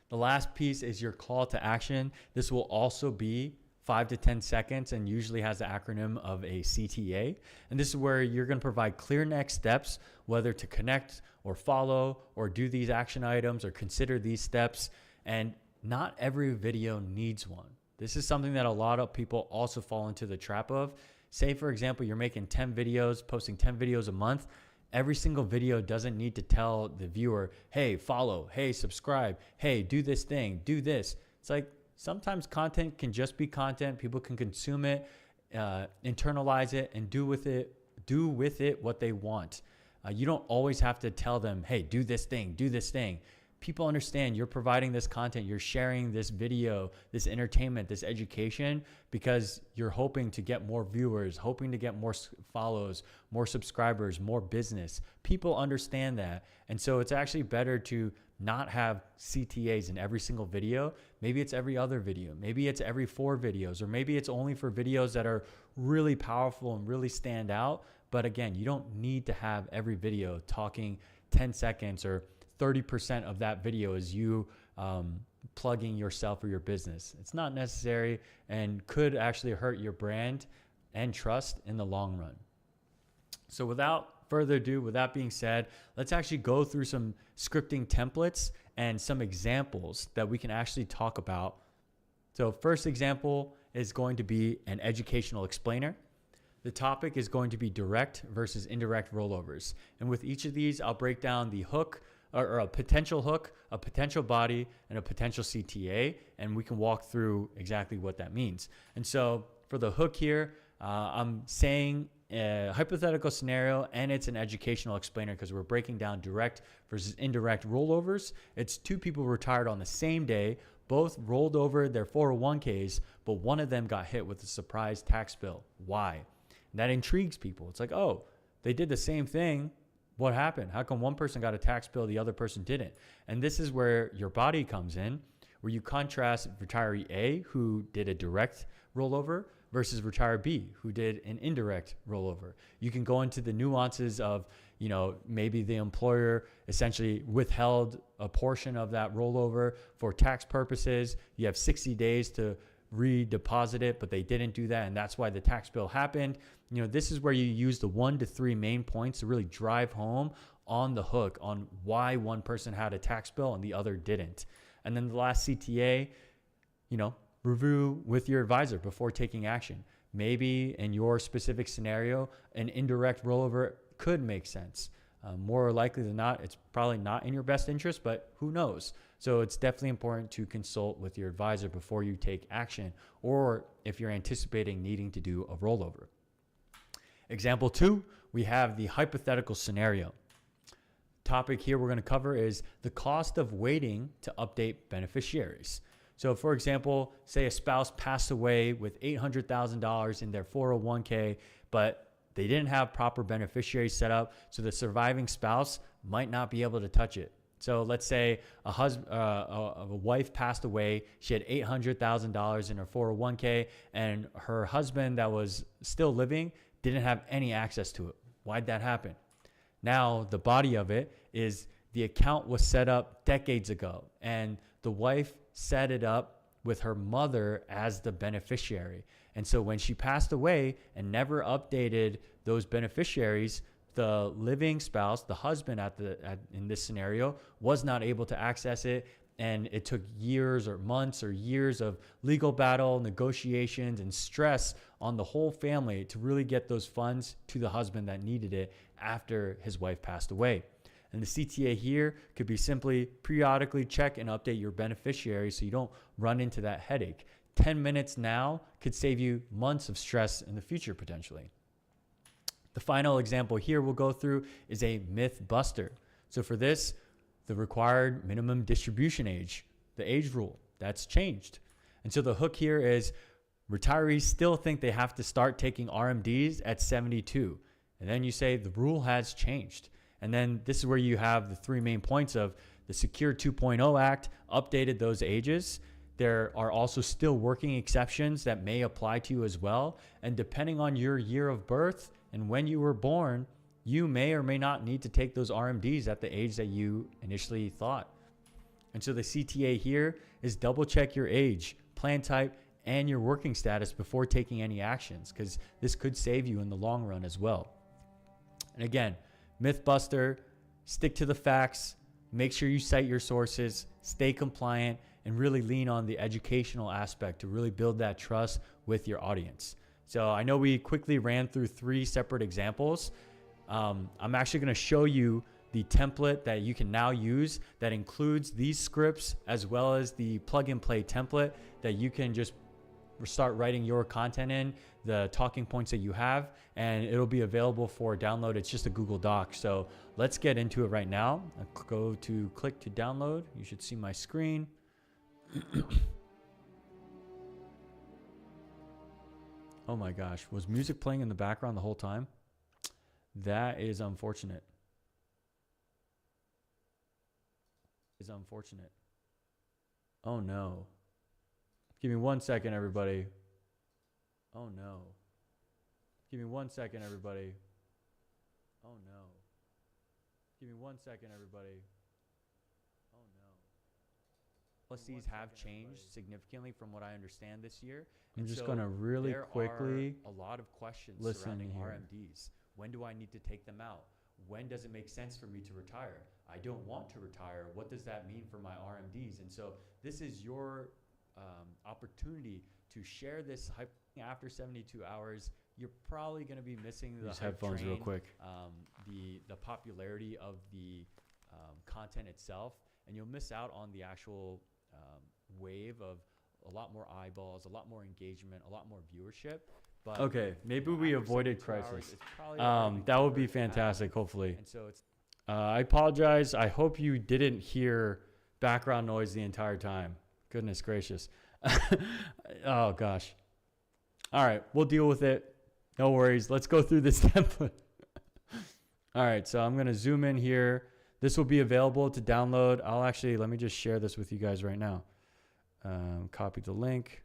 Speaker 1: The last piece is your call to action. This will also be 5 to 10 seconds and usually has the acronym of a CTA. And this is where you're going to provide clear next steps, whether to connect or follow or do these action items or consider these steps. And not every video needs one. This is something that a lot of people also fall into the trap of. Say, for example, you're making 10 videos, posting 10 videos a month. Every single video doesn't need to tell the viewer, hey, follow, hey, subscribe, hey, do this thing, do this. It's like, sometimes content can just be content. People can consume it, internalize it, and do with it what they want. You don't always have to tell them, hey, do this thing, do this thing. People understand you're providing this content, you're sharing this video, this entertainment, this education, because you're hoping to get more viewers, hoping to get more follows, more subscribers, more business. People understand that. And so it's actually better to not have CTAs in every single video. Maybe it's every other video. Maybe it's every 4 videos, or maybe it's only for videos that are really powerful and really stand out. But again, you don't need to have every video talking 10 seconds or 30% of that video is you plugging yourself or your business. It's not necessary and could actually hurt your brand and trust in the long run. So without further ado, with that being said, let's actually go through some scripting templates and some examples that we can actually talk about. So first example is going to be an educational explainer. The topic is going to be direct versus indirect rollovers. And with each of these, I'll break down the hook, or a potential hook, a potential body, and a potential CTA, and we can walk through exactly what that means. And so for the hook here, I'm saying a hypothetical scenario, and it's an educational explainer because we're breaking down direct versus indirect rollovers. It's 2 people retired on the same day, both rolled over their 401ks, but one of them got hit with a surprise tax bill. Why? And that intrigues people. It's like, oh, they did the same thing. What happened? How come one person got a tax bill, the other person didn't? And this is where your body comes in, where you contrast retiree A, who did a direct rollover, versus retiree B, who did an indirect rollover. You can go into the nuances of, maybe the employer essentially withheld a portion of that rollover for tax purposes. You have 60 days to redeposit it, but they didn't do that, and that's why the tax bill happened. This is where you use the 1 to 3 main points to really drive home on the hook on why one person had a tax bill and the other didn't. And then the last CTA, review with your advisor before taking action. maybe in your specific scenario, an indirect rollover could make sense. More likely than not, it's probably not in your best interest, but who knows? So it's definitely important to consult with your advisor before you take action, or if you're anticipating needing to do a rollover. Example 2, we have the hypothetical scenario. Topic here we're going to cover is the cost of waiting to update beneficiaries. So for example, say a spouse passed away with $800,000 in their 401k, but they didn't have proper beneficiaries set up, so the surviving spouse might not be able to touch it. So let's say a wife passed away. She had $800,000 in her 401k, and her husband that was still living didn't have any access to it. Why'd that happen? Now, the body of it is the account was set up decades ago, and the wife set it up with her mother as the beneficiary. And so when she passed away and never updated those beneficiaries, the living spouse, the husband in this scenario, was not able to access it. And it took years or months or years of legal battle, negotiations, and stress on the whole family to really get those funds to the husband that needed it after his wife passed away. And the CTA here could be simply periodically check and update your beneficiary so you don't run into that headache. 10 minutes now could save you months of stress in the future potentially. The final example here we'll go through is a myth buster. So for this, the required minimum distribution age, the age rule, that's changed. And so the hook here is retirees still think they have to start taking RMDs at 72. And then you say the rule has changed. And then this is where you have the 3 main points of the Secure 2.0 Act updated those ages. There are also still working exceptions that may apply to you as well. And depending on your year of birth and when you were born, you may or may not need to take those RMDs at the age that you initially thought. And so the CTA here is double check your age, plan type, and your working status before taking any actions, because this could save you in the long run as well. And again, Mythbuster, stick to the facts, make sure you cite your sources, stay compliant, and really lean on the educational aspect to really build that trust with your audience. So I know we quickly ran through 3 separate examples. I'm actually going to show you the template that you can now use that includes these scripts as well as the plug and play template that you can just start writing your content in, the talking points that you have, and it'll be available for download. It's just a Google Doc. So let's get into it right now. I'll go to click to download. You should see my screen. Oh my gosh, was music playing in the background the whole time? That is unfortunate. Oh no. Give me 1 second, everybody. Oh no. Give me 1 second, everybody. Oh no. Give me 1 second, everybody. Oh no. Policies have changed significantly from what I understand this year. I'm just going to really quickly a lot of questions surrounding RMDs. When do I need to take them out? When does it make sense for me to retire? I don't want to retire. What does that mean for my RMDs? And so this is your opportunity to share this hype. After 72 hours, you're probably going to be missing the headphones real quick. The popularity of the content itself, and you'll miss out on the actual wave of a lot more eyeballs, a lot more engagement, a lot more viewership. But okay, maybe we avoided crisis. That would be fantastic, hopefully. And so it's I apologize. I hope you didn't hear background noise the entire time. Goodness gracious. Oh gosh. All right, we'll deal with it. No worries. Let's go through this template. All right, so I'm going to zoom in here. This will be available to download. Let me just share this with you guys right now. Copy the link.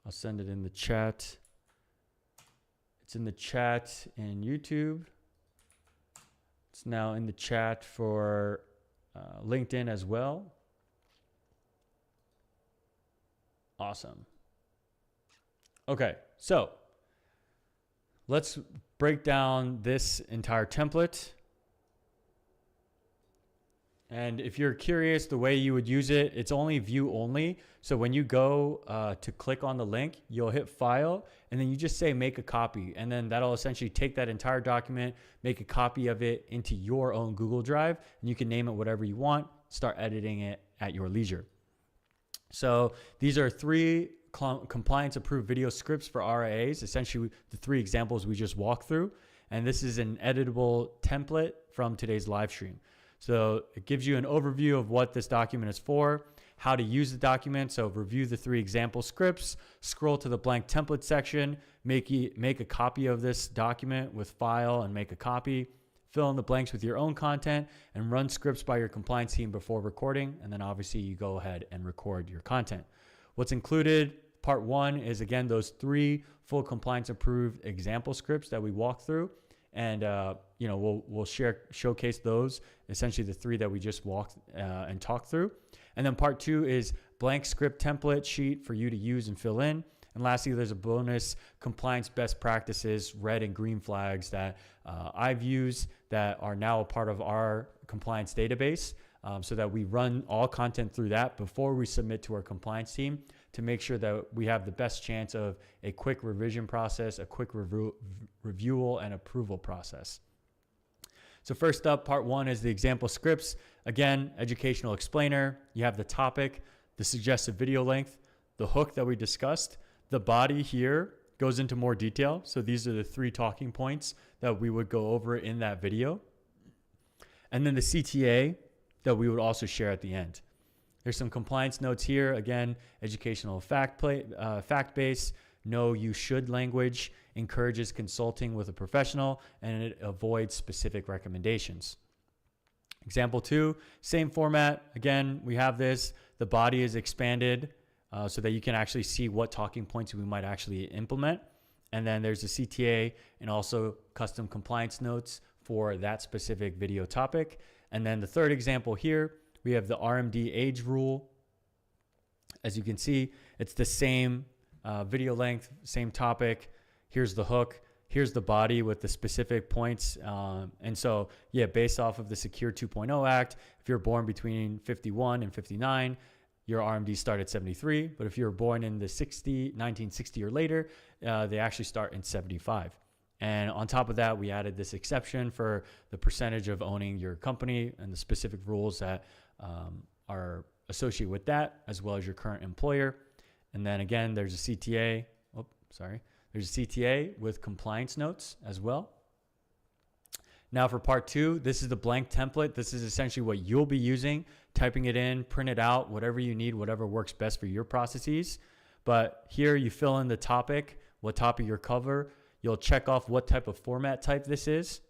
Speaker 1: I'll send it in the chat. It's in the chat in YouTube. It's now in the chat for LinkedIn as well. Awesome. Okay, so let's break down this entire template. And if you're curious, the way you would use it, it's only view only. So when you go to click on the link, you'll hit file and then you just say make a copy. And then that'll essentially take that entire document, make a copy of it into your own Google Drive, and you can name it whatever you want, start editing it at your leisure. So these are 3 compliance approved video scripts for RIAs, essentially the 3 examples we just walked through. And this is an editable template from today's live stream. So it gives you an overview of what this document is for, how to use the document. So review the 3 example scripts, scroll to the blank template section, make a copy of this document with file and make a copy, fill in the blanks with your own content, and run scripts by your compliance team before recording. And then obviously you go ahead and record your content. What's included, part 1 is again, those 3 full compliance approved example scripts that we walked through. And, we'll showcase those, essentially the 3 that we just walked and talked through. And then part 2 is blank script template sheet for you to use and fill in. And lastly, there's a bonus compliance best practices, red and green flags that I've used that are now a part of our compliance database, so that we run all content through that before we submit to our compliance team to make sure that we have the best chance of a quick revision process, a quick review and approval process. So first up, part 1 is the example scripts. Again, educational explainer. You have the topic, the suggested video length, the hook that we discussed. The body here goes into more detail. So these are the 3 talking points that we would go over in that video. And then the CTA that we would also share at the end. There's some compliance notes here. Again, educational fact base, no you should language, encourages consulting with a professional, and it avoids specific recommendations. Example 2, same format. Again, we have this. The body is expanded so that you can actually see what talking points we might actually implement. And then there's a CTA and also custom compliance notes for that specific video topic. And then the third example here, we have the RMD age rule. As you can see, it's the same video length, same topic. Here's the hook. Here's the body with the specific points. And so, yeah, based off of the Secure 2.0 Act, if you're born between 51 and 59, your RMD start at 73. But if you're born in the 1960 or later, they actually start in 75. And on top of that, we added this exception for the percentage of owning your company and the specific rules that are associated with that, as well as your current employer. And then again, there's a CTA. There's a CTA with compliance notes as well. Now for part 2, this is the blank template. This is essentially what you'll be using, typing it in, print it out, whatever you need, whatever works best for your processes. But here you fill in the topic, what topic you'll cover. You'll check off what type of format type this is.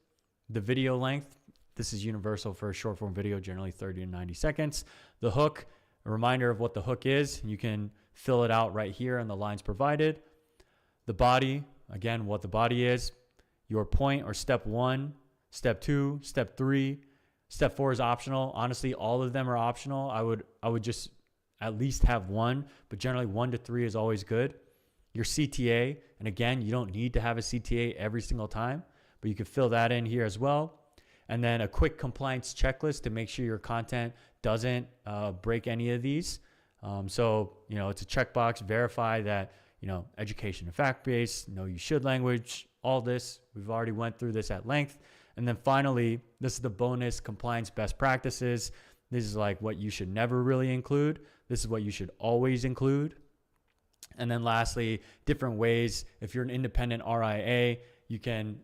Speaker 1: The video length, this is universal for a short form video, generally 30 to 90 seconds. The hook, a reminder of what the hook is. You can fill it out right here in the lines provided. The body, again, what the body is. Your point or step 1, step 2, step 3. Step 4 is optional. Honestly, all of them are optional. I would just at least have 1, but generally 1 to 3 is always good. Your CTA, and again, you don't need to have a CTA every single time, but you can fill that in here as well. And then a quick compliance checklist to make sure your content doesn't break any of these. So, it's a checkbox, verify that, education and fact-based, know you should language, all this. We've already went through this at length. And then finally, this is the bonus compliance best practices. This is like what you should never really include. This is what you should always include. And then lastly, different ways. If you're an independent RIA, you can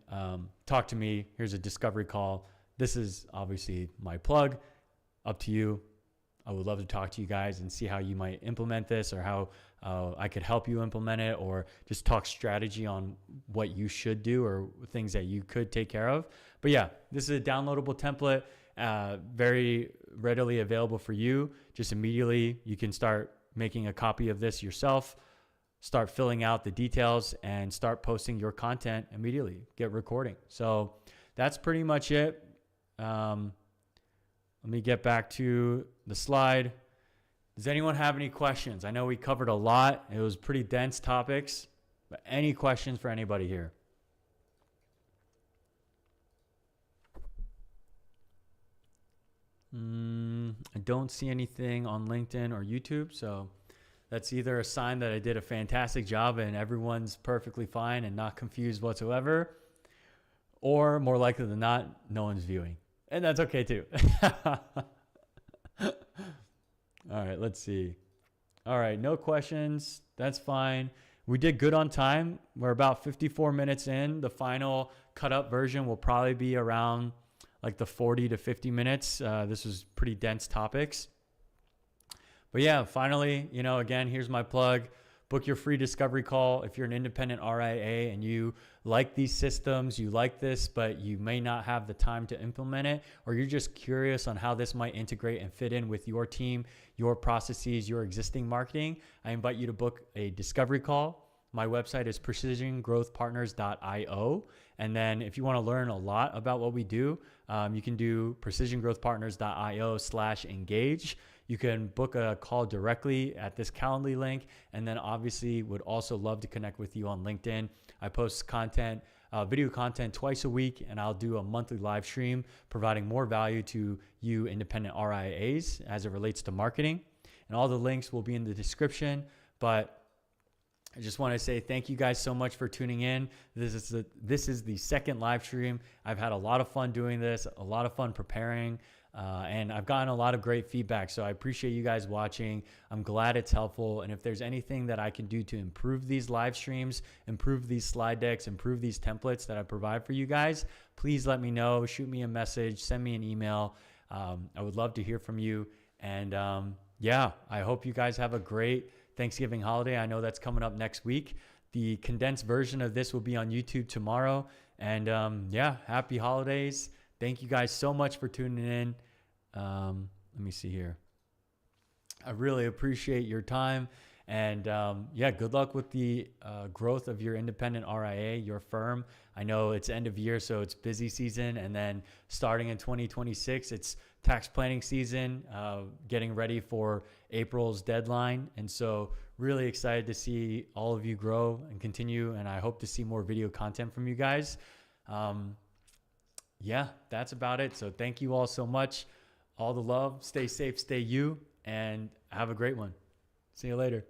Speaker 1: talk to me. Here's a discovery call. This is obviously my plug. Up to you. I would love to talk to you guys and see how you might implement this, or how I could help you implement it, or just talk strategy on what you should do or things that you could take care of. But yeah, this is a downloadable template, very readily available for you. Just immediately, you can start making a copy of this yourself, start filling out the details, and start posting your content immediately. Get recording. So that's pretty much it. Let me get back to the slide. Does anyone have any questions? I know we covered a lot. It was pretty dense topics, but any questions for anybody here? I don't see anything on LinkedIn or YouTube. So that's either a sign that I did a fantastic job and everyone's perfectly fine and not confused whatsoever, or more likely than not, no one's viewing. And that's okay too. All right, let's see. All right, no questions. That's fine. We did good on time. We're about 54 minutes in. The final cut up version will probably be around like the 40 to 50 minutes. This was pretty dense topics. But yeah, finally, again, here's my plug. Book your free discovery call. If you're an independent RIA and you like these systems, you like this, but you may not have the time to implement it, or you're just curious on how this might integrate and fit in with your team, your processes, your existing marketing, I invite you to book a discovery call. My website is precisiongrowthpartners.io. And then if you want to learn a lot about what we do, you can do precisiongrowthpartners.io/engage. You can book a call directly at this Calendly link. And then obviously would also love to connect with you on LinkedIn. I post content, video content twice a week, and I'll do a monthly live stream providing more value to you independent RIAs as it relates to marketing. And all the links will be in the description. But I just want to say thank you guys so much for tuning in. This is the second live stream. I've had a lot of fun doing this, a lot of fun preparing, and I've gotten a lot of great feedback. So I appreciate you guys watching. I'm glad it's helpful. And if there's anything that I can do to improve these live streams, improve these slide decks, improve these templates that I provide for you guys, please let me know. Shoot me a message, send me an email. I would love to hear from you. And yeah, I hope you guys have a great Thanksgiving holiday. I know that's coming up next week. The condensed version of this will be on YouTube tomorrow. And yeah, happy holidays. Thank you guys so much for tuning in. Let me see here. I really appreciate your time. And yeah, good luck with the growth of your independent RIA, your firm. I know it's end of year, so it's busy season. And then starting in 2026, it's tax planning season, getting ready for April's deadline. And so really excited to see all of you grow and continue. And I hope to see more video content from you guys. Yeah, that's about it. So thank you all so much. All the love. Stay safe, stay you, and have a great one. See you later.